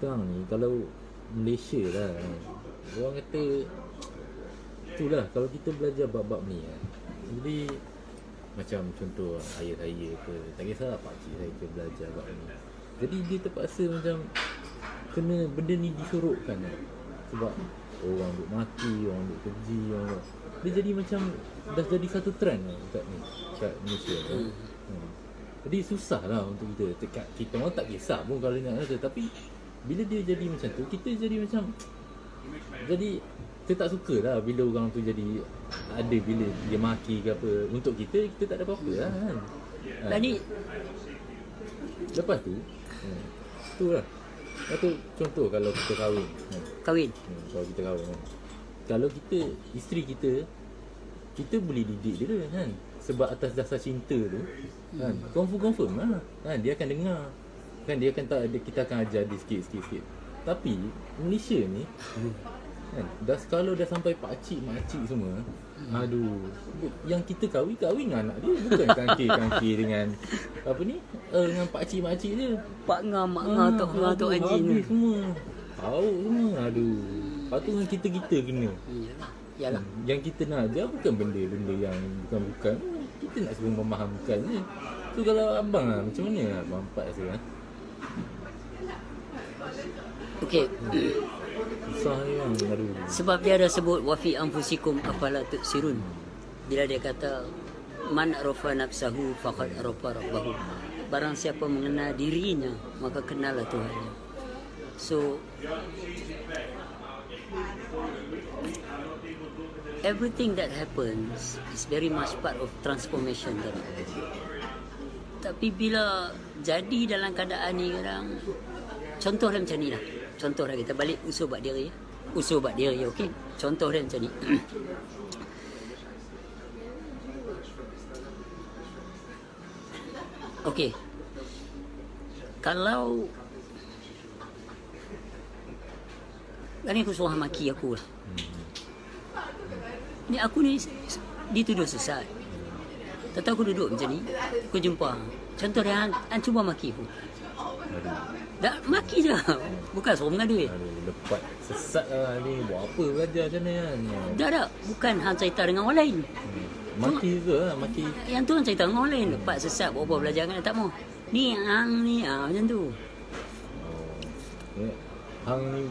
sekarang ni kalau Malaysia lah, orang kata itulah kalau kita belajar bab-bab ni kan. Jadi macam contoh ayah saya ke, tak kisahlah pakcik saya ke belajar bab ni. Jadi dia terpaksa macam kena benda ni disorokkan kan. Sebab orang duk mati, orang duk keji, orang duk, dia jadi macam dah jadi satu trend lah kat ni, kat Malaysia kan. Jadi susah lah untuk kita orang tak kisah pun kalau nak kata, tapi bila dia jadi macam tu, kita jadi macam, jadi kita tak suka lah bila orang tu jadi ada, bila dia maki ke apa. Untuk kita tak ada apa-apa lah kan. Tadi Lepas tu tu lah. Lepas tu contoh kalau kita kahwin kahwin. Kalau kita kahwin kan, kalau kita, isteri kita boleh didik dia kan. Sebab atas dasar cinta tu kan, confirm lah kan, dia akan dengar kan, dia akan tak, kita akan ajar dia sikit. Tapi Malaysia ni kan, kalau dah sampai pakcik makcik semua, aduh, yang kita kahwin dengan anak dia, bukan kangkir dengan apa ni, dengan pakcik makcik dia, Pak ngah, mak ngah, tok ngah, tok haji ni. habis semua tahu semua. Aduh, lepas tu dengan kita kena. Yalah. Yang kita nak ajar bukan benda-benda yang bukan. Kita nak suruh memahamkan je. Tu kalau abang lah, macam mana nak mampat rasa? Okey. Susah ni bang, aduh. Sebab dia ada sebut wa fi anfusikum afala tubsirun. Bila dia kata man arafa nafsahu faqad arafa rabbahu. Barang siapa mengenal dirinya, maka kenallah Tuhannya. So everything that happens is very much part of transformation. Tapi bila jadi dalam keadaan ni kadang, contoh dia macam ni lah. Contoh dia, kita balik usul bak diri. Usul bak diri, okey. Contoh dia macam ni. Okey. Kalau ni aku suruh maki aku lah. Ni aku ni dituduh sesat. Tahu aku duduk macam ni, aku jumpa. Contoh dia, han cuba maki aku. Dah maki je. Bukan suruh mengadu. Lepas sesat lah ni, buat apa belajar macam ni kan? Dah. Bukan hang cerita dengan orang lain. Maki ke lah, maki. Yang tu hang cerita dengan orang lain. Lepas sesat, buat apa belajar kan? Tak mau. Ni hang ni, macam tu. Hang ni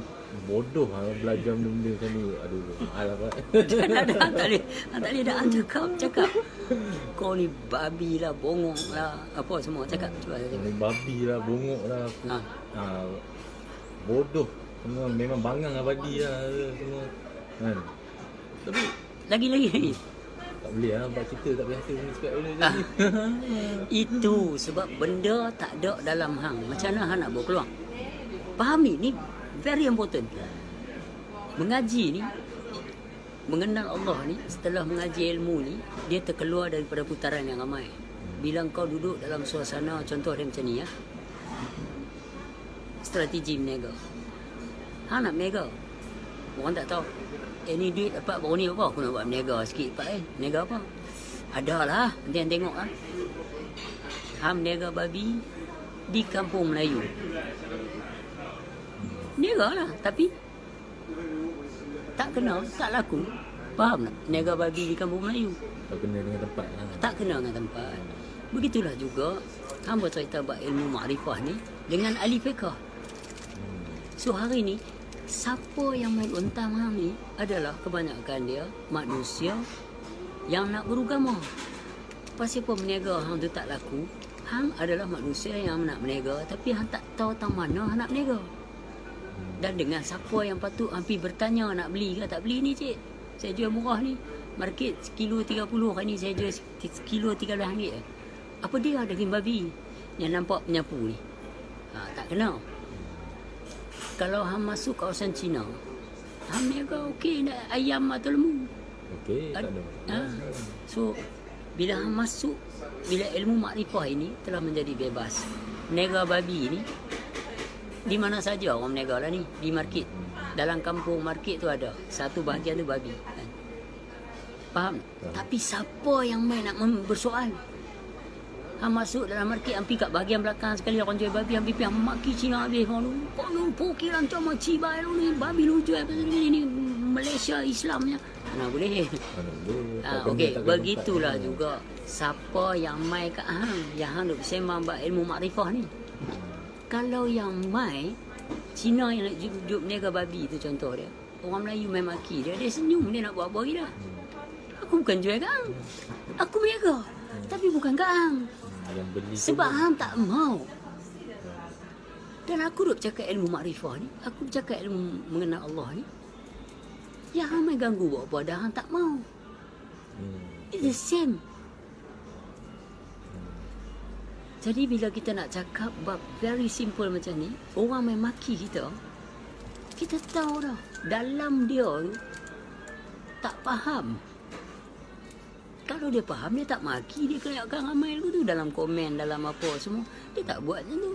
bodoh lah belajar benda-benda macam ni. Aduh, mahal lah Pak. Tak boleh dah hang cakap. Kau ni babi lah, bongok lah, apa semua cakap. Cuba cakap. Ni babi lah, bongok lah. Bodoh. Semua memang bangang abadi lah semua. Kan? Tapi Lagi. tak boleh lah, buat cerita tak biasa ni cakap boleh jadi. Itu sebab benda tak ada dalam hang. Macam mana hang nak bawa keluar? Fahami ni very important. Mengaji ni, mengenal Allah ni, setelah mengaji ilmu ni, dia terkeluar daripada putaran yang ramai. Bila kau duduk dalam suasana, contoh dia macam ni ya, strategi meniaga. Hang nak meniaga, orang tak tahu ni duit dapat baru ni apa, aku nak buat meniaga sikit Pak. Meniaga apa? Ada lah, nanti hang tengok lah. Hang meniaga babi di kampung Melayu. Niaga lah, tapi tak kena, tak laku. Faham tak? Niaga babi di kampung Melayu Tak kena dengan tempat lah. tak kena dengan tempat. Begitulah juga hamba cerita bab ilmu makrifah ni dengan ahli fiqh. So hari ni siapa yang main untang hang ni adalah kebanyakan dia manusia yang nak beragama. Pasal apa berniaga hang tu tak laku? Hang adalah manusia yang nak berniaga tapi hang tak tahu tang mana hang nak berniaga. Dan dengan siapa yang patut hampir bertanya nak beli ke tak beli ni cik. Saya jual murah ni. Market sekilo 30, hari ni saya jual sekilo 13 ringgit. Apa dia daging babi yang nampak penyapu ni? Tak kena. Kalau hang masuk kawasan Cina, hang niaga okey nak ayam atau lembu. Okey, tak ada. So bila hang masuk, bila ilmu makrifah ini telah menjadi bebas. Niaga babi ni di mana saja orang meniaga lah ni, di market. Dalam kampung market tu ada satu bahagian tu babi kan? Faham? Tapi siapa yang main nak bersoal? Hang masuk dalam market, hang pergi kat bahagian belakang sekali orang jual babi, hang pergi hang maki Cina habis. Kau lu pokiran macam cibai lu ni, babi lu jual pasal ni Malaysia Islamnya. Mana boleh. Okey, begitulah juga siapa yang mai kat hang, yang hang duk sembang bab ilmu makrifah ni. Kalau yang mai Cina yang nak duduk berniaga babi tu contoh dia. Orang Melayu main maki dia, dia senyum, dia nak buat apa lagi dah. Aku bukan jual kat hang. Aku berniaga. Tapi bukan kat hang. Sebab hang tak mau. Dan aku duk cakap ilmu makrifah ni, aku cakap ilmu mengenal Allah ni. Yang hang main ganggu buat apa dah, hang tak mau. It's the same. Jadi bila kita nak cakap bab very simple macam ni, orang main maki kita, kita tahu dah dalam dia tu tak faham. Kalau dia faham, dia tak maki, dia keriakkan ramai tu dalam komen, dalam apa semua. Dia tak buat macam tu.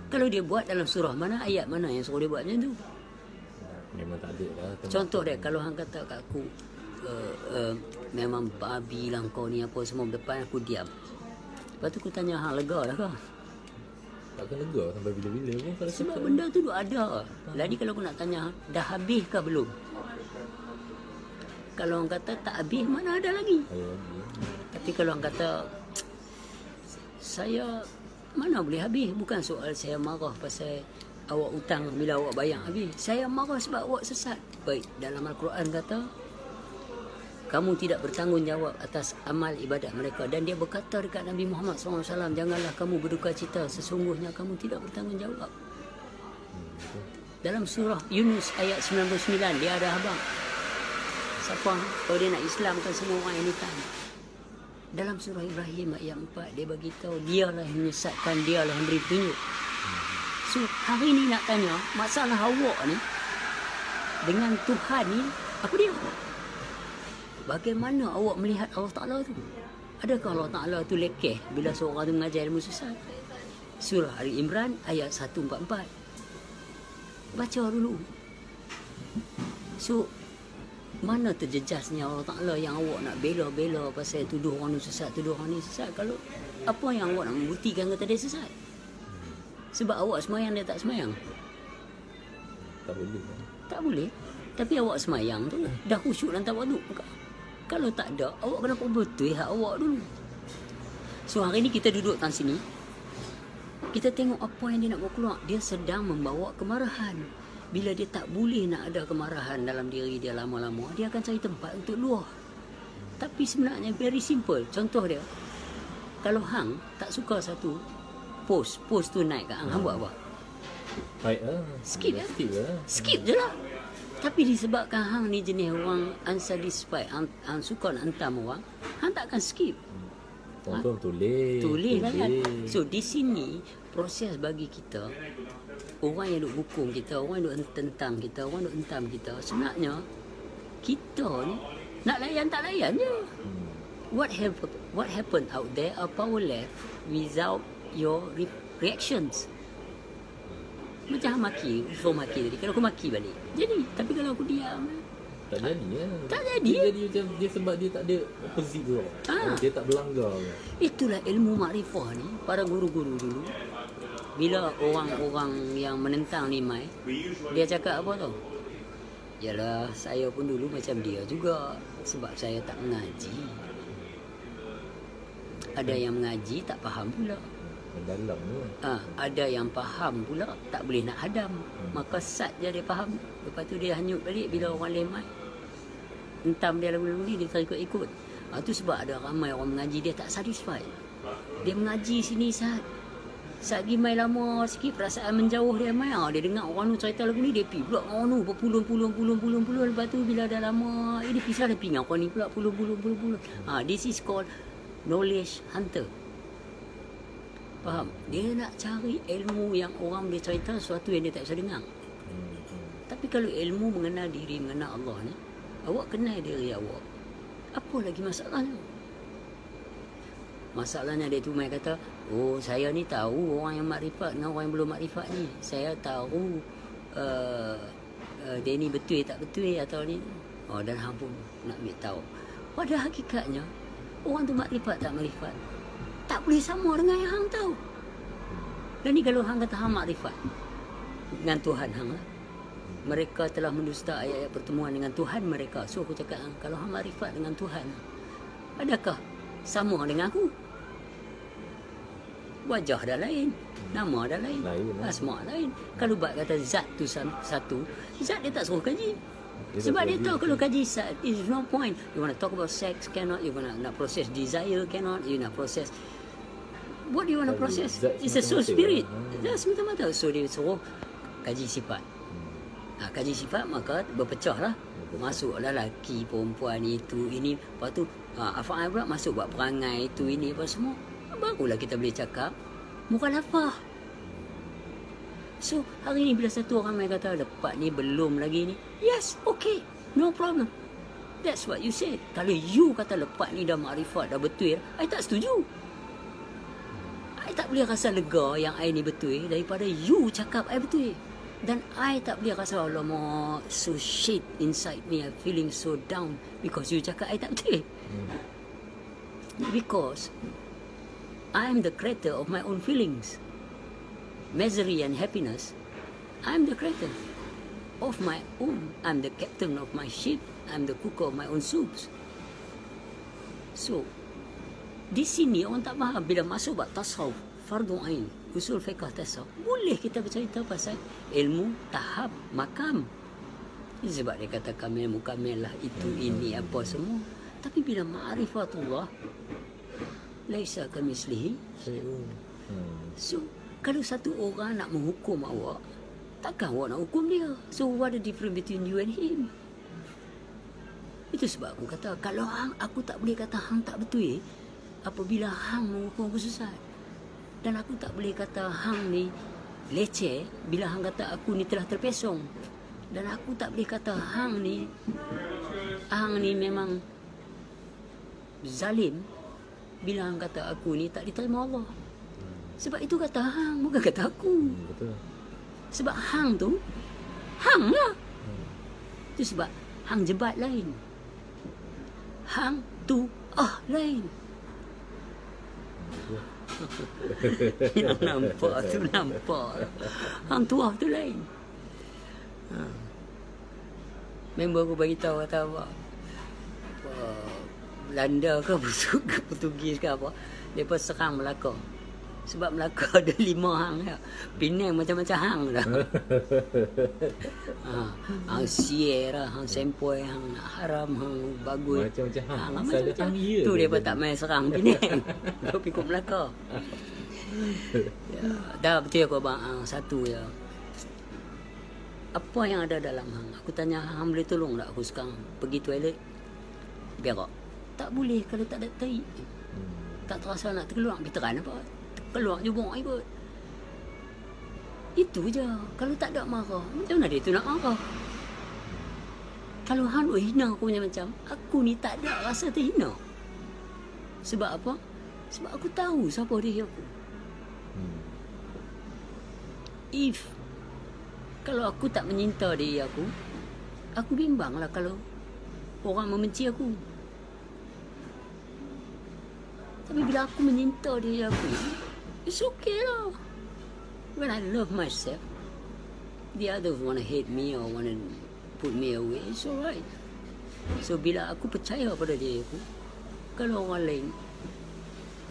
Kalau dia buat dalam surah mana, ayat mana yang suruh dia buat macam tu? Memang tak ada lah. Contoh dia, kalau hang kata kat aku, memang babi lah kau ni apa semua depan, aku diam. Lepas tu aku tanya, hang lega dah kau? Takkan lega sampai bila-bila pun kalau sebab benda tu duk ada. Jadi kalau aku nak tanya, dah habis ke belum? Kalau orang kata tak habis, mana ada lagi? Tapi kalau orang kata saya mana boleh habis? Bukan soal saya marah pasal awak hutang bila awak bayar habis. Saya marah sebab awak sesat. Baik, dalam Al-Quran kata kamu tidak bertanggungjawab atas amal ibadat mereka. Dan dia berkata dekat Nabi Muhammad SAW, janganlah kamu berduka cita, sesungguhnya kamu tidak bertanggungjawab. Dalam surah Yunus ayat 99, dia ada abang. Siapa? Kalau dia nak Islamkan semua orang anytime. Dalam surah Ibrahim ayat 4, dia bagi tahu dialah yang menyesatkan, dialah yang beri petunjuk. So, hari ni nak tanya, masalah awak ni dengan Tuhan ni, apa dia? Bagaimana awak melihat Allah Ta'ala tu? Adakah Allah Ta'ala tu lekeh bila seorang tu mengajar ilmu sesat? Surah Ali Imran ayat 144. Baca dulu. So, mana terjejasnya Allah Ta'ala yang awak nak bela-bela pasal tuduh orang ni sesat, tuduh orang ni sesat? Kalau apa yang awak nak membuktikan kata dia sesat? Sebab awak semayang, dia tak semayang? Tak boleh. Tak boleh. Tapi awak semayang tu dah khusyuk dalam tawaduk. Kalau tak ada, awak kena betul hak awak dulu. So hari ni kita duduk kat sini, kita tengok apa yang dia nak bawa keluar. Dia sedang membawa kemarahan. Bila dia tak boleh nak ada kemarahan dalam diri dia lama-lama, dia akan cari tempat untuk luah. Tapi sebenarnya very simple. Contoh dia, kalau hang tak suka satu post tu naik kat hang, hang buat apa? Baik lah. Skip ya? Skip je lah. Tapi disebabkan hang ni jenis orang unsatisfied, hang suka nak hentam orang, hang tak akan skip. Confirm tulis lah kan. So di sini proses bagi kita, orang yang duk hukum kita, orang yang duk tentang kita, orang duk hentam kita, sebenarnya kita ni nak layan tak layan je. What happened out there are power left without your reactions. Macam maki, suruh maki tadi. Kalau aku maki balik, jadi. Tapi kalau aku diam, tak jadi ya. Tak jadi. Dia jadi macam dia sebab dia tak ada opposite tu. Dia tak berlanggar. Itulah ilmu makrifah ni. Para guru-guru dulu, bila orang-orang yang menentang ni mai, dia cakap apa tau? Yalah, saya pun dulu macam dia juga. Sebab saya tak mengaji. Ada yang mengaji tak faham pula. Mendalam tu. Ada yang faham pula tak boleh nak hadam. Maka sat je dia faham. Lepas tu dia hanyut balik bila orang lemai. Entam dia lagu-lagu ni dia tak ikut-ikut. Tu sebab ada ramai orang mengaji dia tak satisfied. Dia mengaji sini sat pergi mai lama sikit, perasaan menjauh dia mai. Dia dengar orang tu cerita lagu ni, dia pergi pula orang tu berpuluh-puluh. Lepas tu bila dah lama, dia pisah dia pergi dengan orang ni pula puluh-puluh. This is called knowledge hunter. Faham? Dia nak cari ilmu yang orang boleh cerita sesuatu yang dia tak bisa dengar. Tapi kalau ilmu mengenal diri, mengenal Allah ni, awak kenal diri awak, apa lagi masalahnya? Masalahnya dia tu main kata, oh saya ni tahu orang yang makrifat dengan orang yang belum makrifat ni. Saya tahu dia ni betul tak betul atau ni. Dan hang pun nak ambil tahu. Pada hakikatnya, orang tu makrifat tak makrifat, tak boleh sama dengan yang hang tahu. Dan ni kalau hang kata hang makrifat dengan Tuhan hang lah. Mereka telah mendusta ayat-ayat pertemuan dengan Tuhan mereka. So aku cakap, kalau hang makrifat dengan Tuhan, adakah sama dengan aku? Wajah dah lain, nama dah lain, asma lain. Kalau buat kata zat tu satu, zat dia tak suruh kaji. Sebab dia tahu kalau kaji zat, is no point. You want to talk about sex, cannot. You want to process desire, cannot. You nak process, what do you want to process? It's a soul spirit. Dah semata-mata. So dia suruh kaji sifat. Kaji sifat, maka berpecah lah. Masuklah lelaki, perempuan, itu, ini. Lepas tu af'al pula masuk buat perangai, itu, ini, apa semua. Barulah kita boleh cakap mukhalafah. So hari ni bila satu orang main kata lepas ni belum lagi ni, yes, okay, no problem. That's what you said. Kalau you kata lepas ni dah makrifat, dah betul, I tak setuju. I tak boleh rasa lega yang I ni betul daripada you cakap I betul. Dan I tak boleh rasa, alamak, so shit inside me, I'm feeling so down because you cakap I tak betul. Because I'm the creator of my own feelings. Misery and happiness, I'm the creator of my own. I'm the captain of my ship. I'm the cooker of my own soups. So, di sini orang tak faham bila masuk bab tasawuf, fardu ain, usul fiqh tasawuf, boleh kita bercerita pasal ilmu tahap makam. Sebab dia kata kamil mukamil lah, itu ini apa semua. Tapi bila ma'rifatullah, laisa kamislihi. So, kalau satu orang nak menghukum awak, takkan awak nak hukum dia. So, what the difference between you and him? Itu sebab aku kata, kalau hang, aku tak boleh kata hang tak betul apabila hang menghukum aku sesat. Dan aku tak boleh kata hang ni leceh bila hang kata aku ni telah terpesong. Dan aku tak boleh kata hang ni memang zalim bila hang kata aku ni tak diterima Allah. Sebab itu kata hang, bukan kata aku. Betul. Sebab hang tu, hang lah. Itu sebab hang jebat lain. Hang tu lain. Yang nampak tu nampak. Hang tu tu lain. Member aku bagi tahu kata apa? Belanda ke Portugis ke apa, mereka serang Melaka. Sebab Melaka ada 5 hang lah. Penang macam-macam hang dah. Hang sier lah, hang sempoi, hang haram, hang bagus. Macam-macam hang. Macam-macam. Tu dia pun tak main serang Penang. Kau pikuk Melaka. Dah betul aku abang. Satu je. Apa yang ada dalam hang? Aku tanya hang boleh tolong tak aku sekarang pergi toilet? Berak. Tak boleh kalau tak ada tai. Tak terasa nak terkeluar. Biteran apa? Keluar je buang ikut. Itu je. Kalau tak ada marah, macam mana dia tu nak marah? Kalau hang hina aku macam aku ni tak ada rasa terhina. Sebab apa? Sebab aku tahu siapa dia aku. If kalau aku tak menyinta diri aku bimbanglah kalau orang membenci aku. Tapi bila aku menyinta diri aku, it's okay lah. When I love myself, the others want to hate me or want to put me away, it's alright. So bila aku percaya pada diri aku, kalau orang lain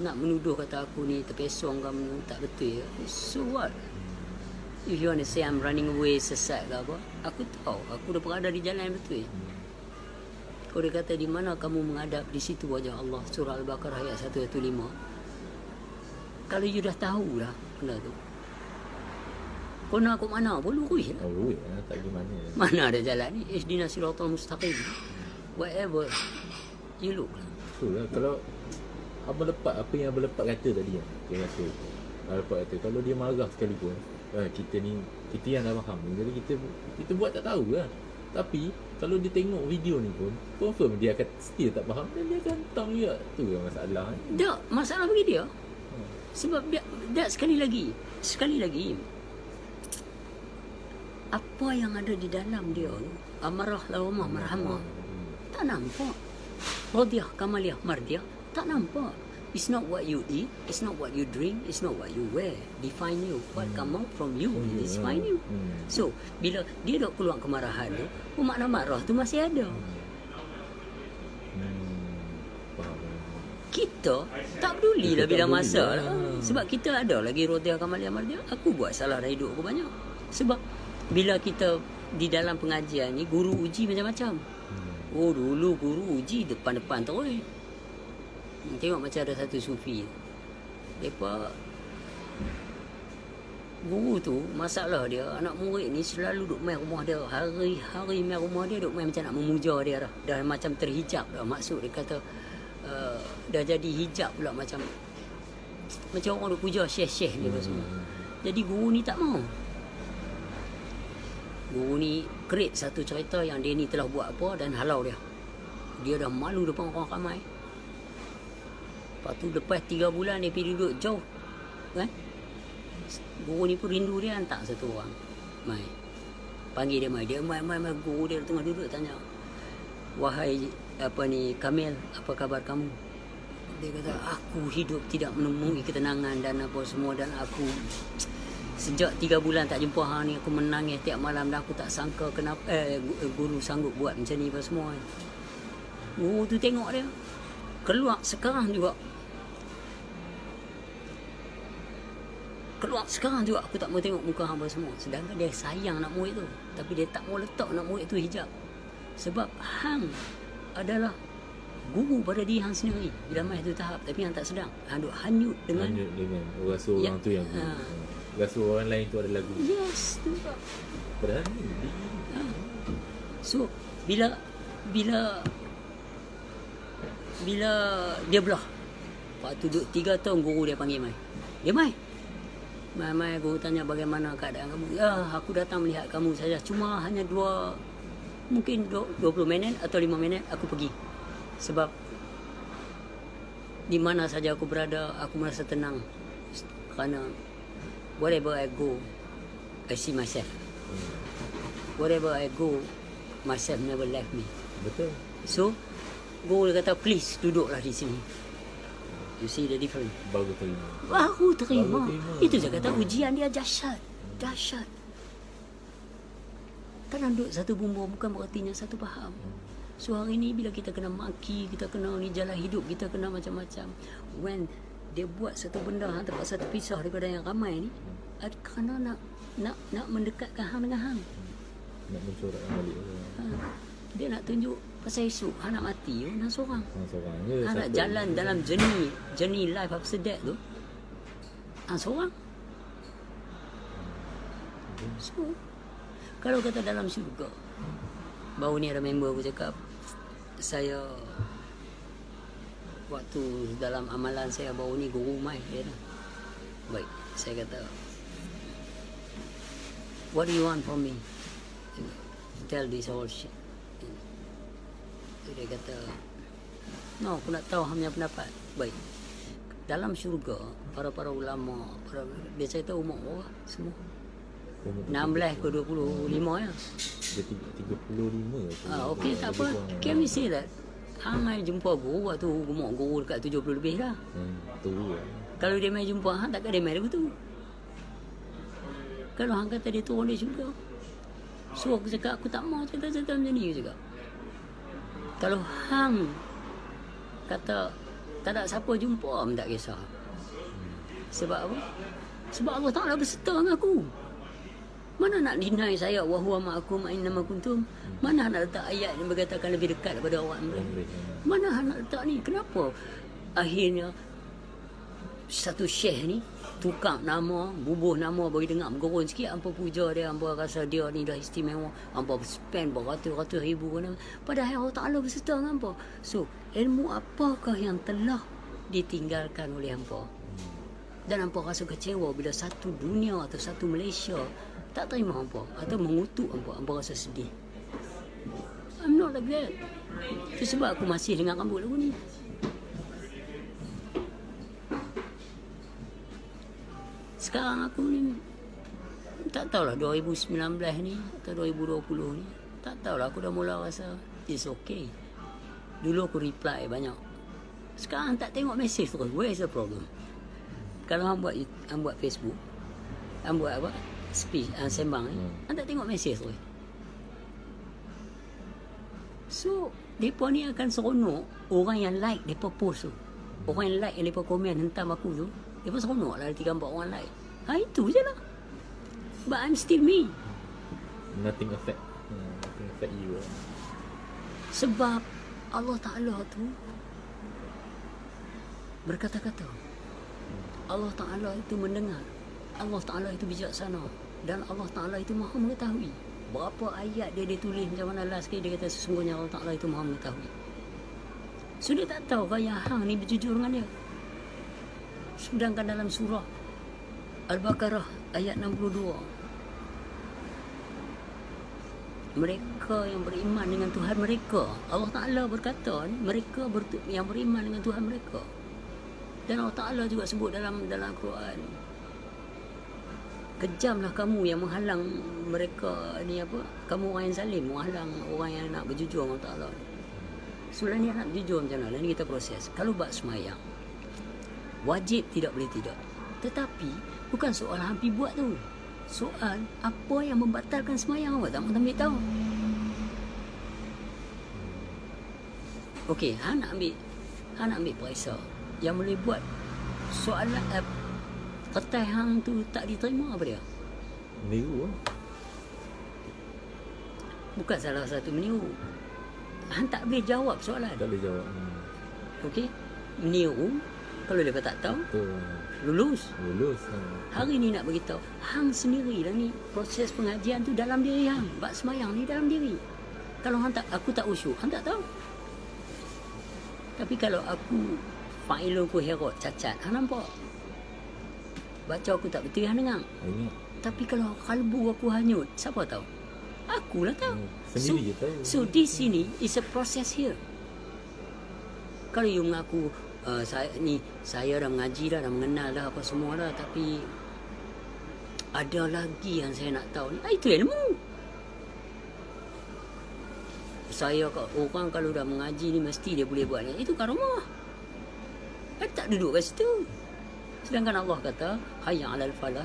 nak menuduh kata aku ni terpesong ke tak betul, so what? If you want to say I'm running away sesat ke apa, aku tahu aku dah berada di jalan yang betul. Kalau dia kata di mana kamu menghadap, di situ wajah Allah, surah Al-Baqarah ayat 115. Kalau you dah tahu dah benda tu, kau nak aku mana pun lurus lah. Lurus lah, tak pergi mana. Mana ada jalan ni, ihdina siratal mustaqim. Whatever you look. Betul lah. Kalau abang lepak, apa yang abang lepak kata tadi, dia kata abang lepak kata, kalau dia marah sekalipun, kita yang dah faham, jadi kita buat tak tahu lah. Tapi kalau dia tengok video ni pun, confirm dia akan still tak faham dan dia akan tahu juga. Tu yang masalah. Tak, masalah bagi dia. Sebab dia sekali lagi apa yang ada di dalam dia, amarah, lawamah, marhamah, tak nampak. Radiyah, kamaliyah, mardiyah, tak nampak. It's not what you eat, it's not what you drink, it's not what you wear. Define you. What come out from you is define you. So, bila dia dok keluar kemarahan tu, makna marah tu masih ada. Faham. Kita tak peduli lah bila masa lah. Sebab kita ada lagi roti amal dia. Aku buat salah dalam hidup aku banyak. Sebab bila kita di dalam pengajian ni, guru uji macam-macam. Oh, dulu guru uji depan-depan terus. Tengok macam ada satu sufi. Mereka guru tu, masalah dia, anak murid ni selalu duk main rumah dia. Hari-hari main rumah dia, duk main macam nak memuja dia dah. Dah macam terhijab dah. Maksud dia kata dah jadi hijab pula, macam orang duk puja syekh-syekh ni semua. Jadi guru ni tak mau. Guru ni create satu cerita yang dia ni telah buat apa dan halau dia. Dia dah malu depan orang ramai. Lepas tu lepas 3 bulan dia pergi duduk jauh, kan? Guru ni pun rindu dia, hantar satu orang mai. Panggil dia mai. Dia mai. Guru dia tengah duduk tanya, "Wahai Kamil, apa khabar kamu?" Dia kata, "Aku hidup tidak menemui ketenangan dan apa semua, dan aku sejak 3 bulan tak jumpa hang ni, aku menangis tiap malam dan aku tak sangka kenapa guru sanggup buat macam ni apa semua." Guru tu tengok dia. Keluar sekarang juga aku tak mau tengok muka hang semua. Sedangkan dia sayang nak murid tu, tapi dia tak mau letak nak murid tu hijab. Sebab hang adalah guru pada diri hang sendiri. Bila mai tu tahap, tapi hang tak sedang. Hang duk hanyut dengan rasa orang tu yang rasa orang lain tu adalah guru. Yes, tu. Padahal ni. So, bila dia belah. Waktu duduk 3 tahun guru dia panggil mai. Dia mai, guru tanya bagaimana keadaan kamu. Ya, aku datang melihat kamu saja. Cuma hanya 20 minit atau 5 minit aku pergi. Sebab di mana saja aku berada, aku merasa tenang. Kerana wherever I go, I see myself. Wherever I go, myself never left me. Betul. So, guru dia kata, please duduklah di sini. You see the difference? Baru terima. Baru terima. Itu saya kata ujian dia dahsyat. Kan duduk satu bumbung bukan berartinya satu faham. So hari ni bila kita kena maki, kita kena ni jalan hidup, kita kena macam-macam. When dia buat satu benda hang terpaksa terpisah daripada yang ramai ni, kerana nak mendekatkan hang dengan hang. Nak mencorakkan balik. Dia nak tunjuk pasal esok hang nak mati, hang seorang. Ya, Hang nak jalan dalam journey life after death tu, hang seorang. So, kalau kata dalam syurga, baru ni ada member aku cakap, saya waktu dalam amalan saya baru ni guru mai dia dah. Baik, saya kata, what do you want from me? Tell this whole shit. Dia kata, no, aku nak tahu hang punya pendapat. Baik, dalam syurga para ulama, dia cerita umur berapa semua? 16 ke 25 ya. Dia 35. Okey, tak apa. Can we say that hang mai jumpa guru waktu umur guru dekat 70 lebih dah. Tu lah. Kalau dia mai jumpa hang, takkan dia mai lagu tu. Kalau hang kata dia turun dia syurga, so aku cakap aku tak mau cerita-cerita macam ni juga. Kalau hang kata tak ada siapa jumpa, tak kisah. Sebab apa? Sebab Allah Ta'ala berserta dengan aku. Mana nak deny saya wa huwa ma'akum aina ma kuntum? Mana nak letak ayat yang berkatakan lebih dekat daripada awak mereka? Mana nak letak ni? Kenapa akhirnya satu syekh ni tukar nama, bubuh nama bagi dengar menggurun sikit, hampa puja dia, hampa rasa dia ni dah istimewa, hampa spend beratus-ratus ribu kan. Padahal Allah Ta'ala berserta dengan hampa. So, ilmu apakah yang telah ditinggalkan oleh hampa? Dan hampa rasa kecewa bila satu dunia atau satu Malaysia tak terima hampa atau mengutuk hampa rasa sedih. I'm not like that. Itu sebab aku masih dengan rambut lagu ni. Sekarang aku ni tak tahulah 2019 ni atau 2020 ni, tak tahulah, aku dah mula rasa it's okay. Dulu aku reply banyak Sekarang tak tengok mesej terus. Where is the problem? Kalau hang buat Facebook, hang buat apa? Speech, sembang hang tak tengok mesej terus. So, mereka ni akan seronok orang yang like mereka post tu. Orang yang like yang mereka komen hentam aku tu, mereka seronok lah nanti gambar orang like. Itu je lah. But I'm still me. Nothing affect you. Sebab Allah Ta'ala tu berkata-kata. Allah Ta'ala itu mendengar. Allah Ta'ala itu bijaksana. Dan Allah Ta'ala itu maha mengetahui. Berapa ayat dia tulis macam mana last kali dia kata sesungguhnya Allah Ta'ala itu maha mengetahui. So dia tak tahu kaya hang ni berjujur dengan dia. Sedangkan dalam surah Al-Baqarah ayat 62, mereka yang beriman dengan Tuhan mereka, Allah Ta'ala berkata mereka yang beriman dengan Tuhan mereka. Dan Allah Ta'ala juga sebut dalam Quran, kejamlah kamu yang menghalang mereka ni apa, kamu orang yang zalim menghalang orang yang nak berjujur dengan Allah Ta'ala. Sebenarnya nak berjujur macam mana, ni kita proses. Kalau bab semayang wajib tidak boleh tidak, tetapi bukan soal hampi buat tu, soal apa yang membatalkan semayang. Awak tak ambil tahu. Okey, hang nak ambil periksa yang boleh buat soalan kertas hang tu tak diterima apa dia? Meniru lah. Bukan salah satu meniru. Hang tak boleh jawab soalan. Tak boleh jawab. Okey, meniru kalau dia tak tahu, Betul. lulus. Ha. Hari ni nak beritahu, hang sendiri lah ni proses pengajian tu dalam diri hang. Bab semayang ni dalam diri. Kalau hang tak, aku tak usyuk, hang tak tahu. Tapi kalau aku failun ku herot cacat, hang nampak. Baca aku tak betul, hang dengar. Ingat. Tapi kalau kalbu aku hanyut, siapa tahu? Akulah tahu. Sendiri je tahu. So di sini is a process here. Kalau you mengaku saya dah mengaji dah mengenal dah apa semua dah, tapi ada lagi yang saya nak tahu ni. Itu ilmu. Orang kalau dah mengaji ni mesti dia boleh buat ni. Itu karamah. Tak duduk kat situ. Sedangkan Allah kata hayya 'alal falah,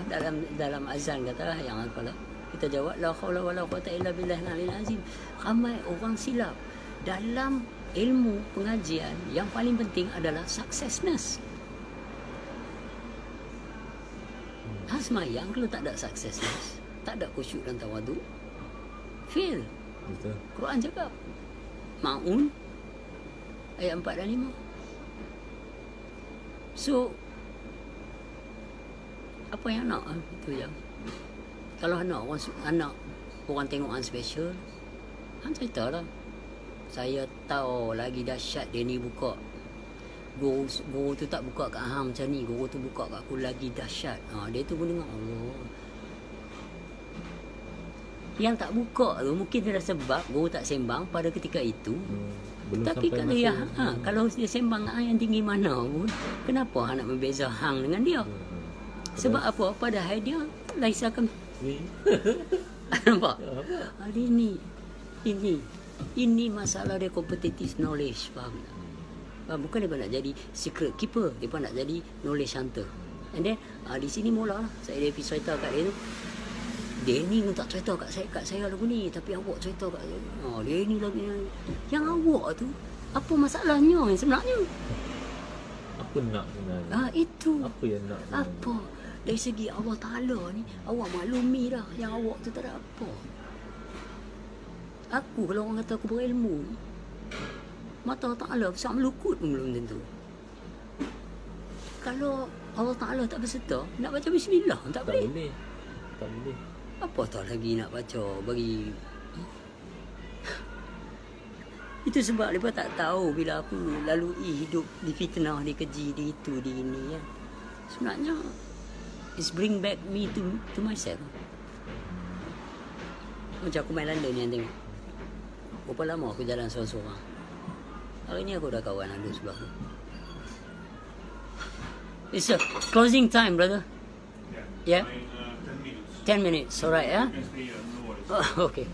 dalam azan kata hayya 'alal falah. Kita jawab la haula wala quwata illa billahil aliyyil azim. Ramai orang silap dalam ilmu pengajian. Yang paling penting adalah successness. Semayang kalau tak ada successness, tak ada khusyuk dan tawaduk, fail. Betul. Quran cakap Ma'un ayat 4 dan 5. So apa yang nak itu yang kalau anak orang tengok orang special, hang cerita lah. Saya tahu lagi dahsyat dia ni buka. Guru tu tak buka kat hang macam ni, guru tu buka kat aku lagi dahsyat. Dia tu pun dengar Allah. Yang tak buka tu mungkin dia dah sebab guru tak sembang pada ketika itu. Tapi kalau kalau dia sembang dengan hang yang tinggi mana pun, kenapa hang nak membeza hang dengan dia? Sebab apa? Padahal dia laisakan. Nampak? Ini masalah dia competitive knowledge, faham tak? Bukan dia nak jadi secret keeper, dia nak jadi knowledge hunter. And then di sini mula saya dia pergi cerita kat dia tu. Dia ni tak cerita kat saya lagu ni, tapi awak cerita kat saya. Dia ni lagi yang awak tu apa masalahnya sebenarnya? Apa nak sebenarnya? Itu. Apa yang nak sebenarnya? Apa? Dari segi Allah Ta'ala ni, awak maklumi dah yang awak tu tak ada apa. Aku kalau orang kata aku berilmu, mata Allah Ta'ala besar melukut pun belum tentu. Kalau Allah Ta'ala tak berserta, nak baca bismillah tak boleh. Tak boleh. Apa tak lagi nak baca bagi. Itu sebab mereka tak tahu bila aku lalui hidup di fitnah, di keji, di itu, di ini ya. Sebenarnya it's bring back me to myself. Macam aku main London ni yang tengok. Berapa lama aku jalan seorang-seorang. Hari ni aku dah kawan ada sebelah aku. It's a closing time, brother. Yeah? 10 minutes. 10 minutes, alright, yeah? Okay.